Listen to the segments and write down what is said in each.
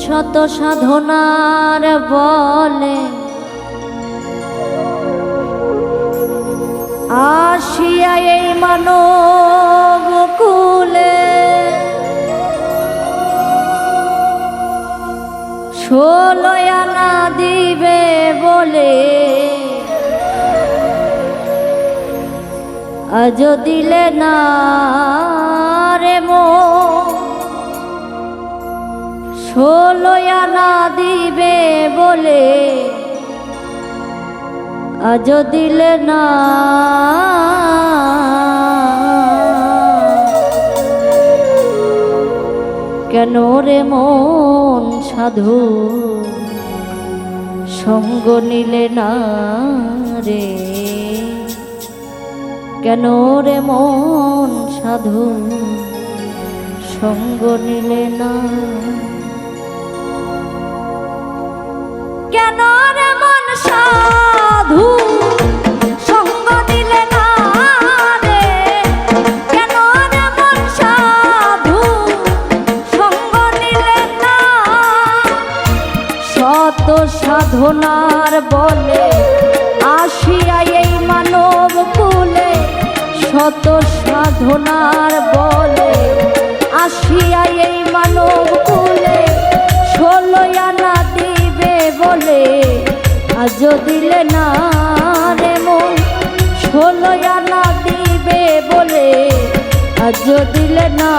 শত সাধনার বলে আসিয়া এই মানব কুলে ষোলয় আনা দিবে বলে আজ দিলে না রে মন, ষোলয় আনা দিবে বলে আজ দিলে না। কেন রে মন সাধু সঙ্গ নিলে না রে, কেন রে মন সাধু সঙ্গ নিলে না। কেন রে মন সাধু সঙ্গ দিলে না রে, কেন রে মন সাধু সঙ্গ নিলে না। শত সাধনার বলে আসিয়া এই মানব কুলে, শত সাধনার বলে আসিয়া এই মানব কুলে ষোলয় আনা দিবে বলে আজ দিলে না রে মন, ষোলয় আনা দিবে বলে আজ দিলে না।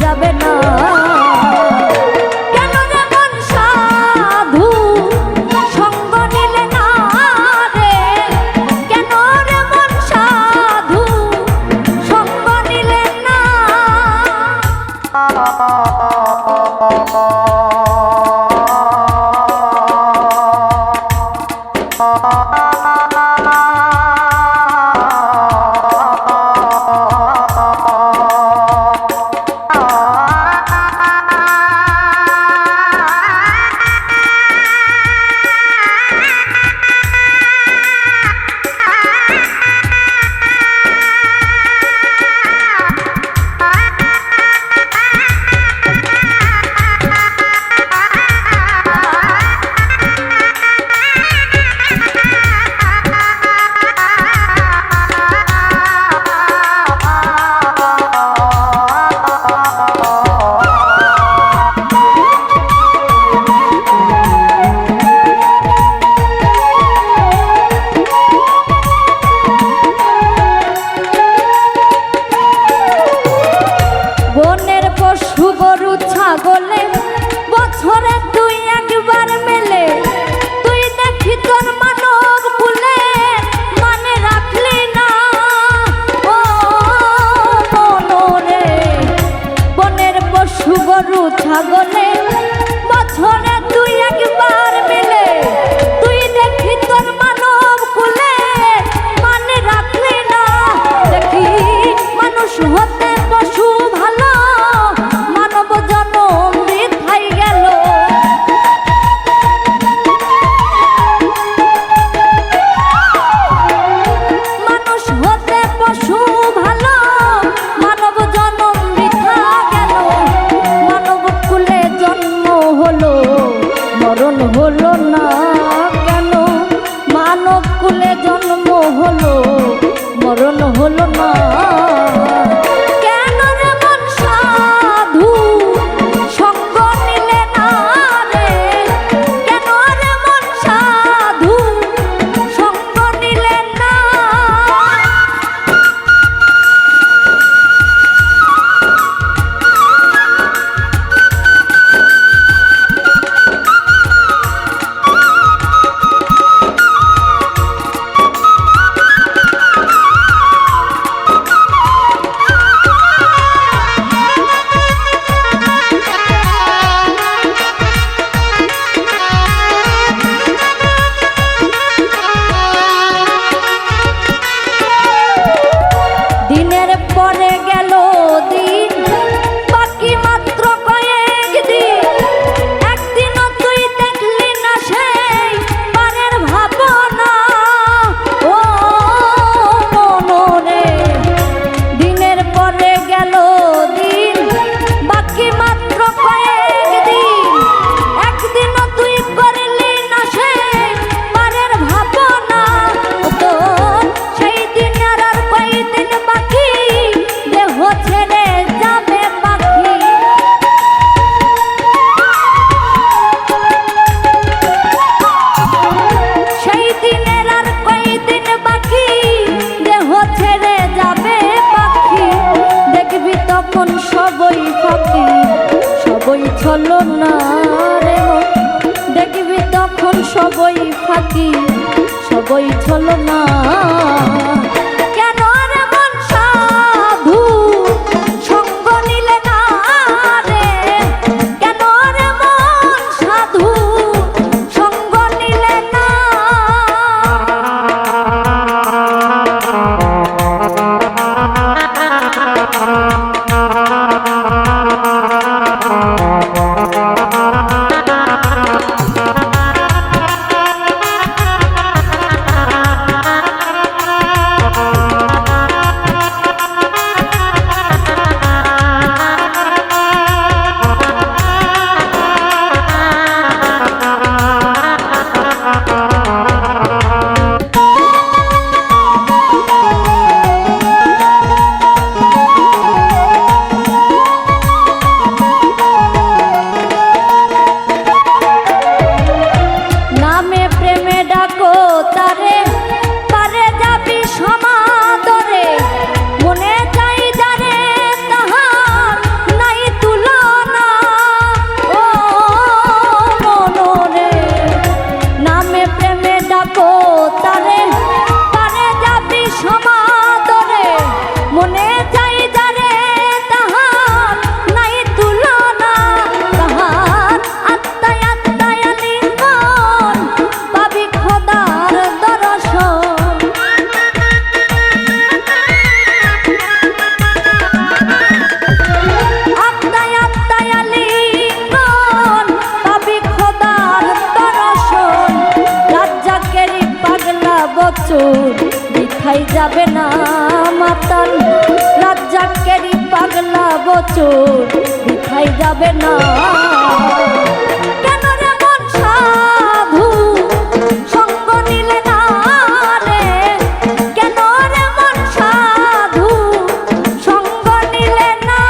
যাবে না। কেন রে মন সাধু সঙ্গ নিলে না রে, কেন রে মন সাধু সঙ্গ নিলে না। বনের পশু গরু ছাগলে বছরে তুই একবার মেলে, তুই দেখি তোর মানব কুলে মানে রাখলি না। ও মনরে বনের পশু গরু ছাগলে বছরে তুই একবার মেলে, তুই দেখি তোর মানব কুলে মানে রাখলি না। দেখি মানুষ হতে পশু ভালো, মানব জনম বৃথাই গেল। মানুষ হতে পশু ভালো, মানব জনম বৃথা গেল। মানব কুলে জন্ম হলো, মরণ হলো না কেন? মানব কুলে জন্ম হলো, মরণ হলো না কেন? রে মন সাধু সঙ্গ নিলে না রে, কেন রে মন সাধু সঙ্গ নিলে না। দিনের পরে গেল দিন, বাকি মাত্র কয়েক দিন। একদিনও তুই দেখলি না সেই পারের ভাবনা। ও মনরে দিনের পরে গেল দিন, বাকি মাত্র কয়েক দিন। একদিনও তুই করলি না সেই পারের ভাবনা। তোর সেই দিনের আর কয়দিন বাকি, দেহ ছেড়ে যাবে পাখি। সেই দিনের আর কয়দিন বাকি, দেহ ছেড়ে যাবে পাখি। দেখবি তখন সবই ফাঁকি, সবই ছলো না রে মন। দেখবি তখন সবই ফাঁকি, সবই ছলো না কেন? রে মন সাধু সঙ্গ নিলে না রে, কেন রে মন সাধু সঙ্গ নিলে না। বছর বৃথাই যাবে না। কেন রে মন সাধু সঙ্গ নিলে না রে, কেন রে মন সাধু সঙ্গ নিলে না।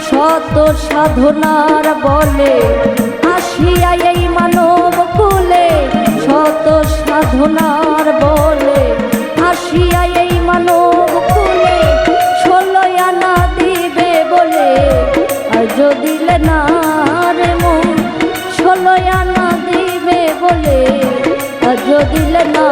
শত সাধনার বলে আসিয়া এই মানব কুলে, শত সাধনার বলে আসিয়া এই মানব কুলে, 16 আনা দিবে বলে আজ দিলে না রে মন, 16 আনা দিবে বলে আজ দিলে না।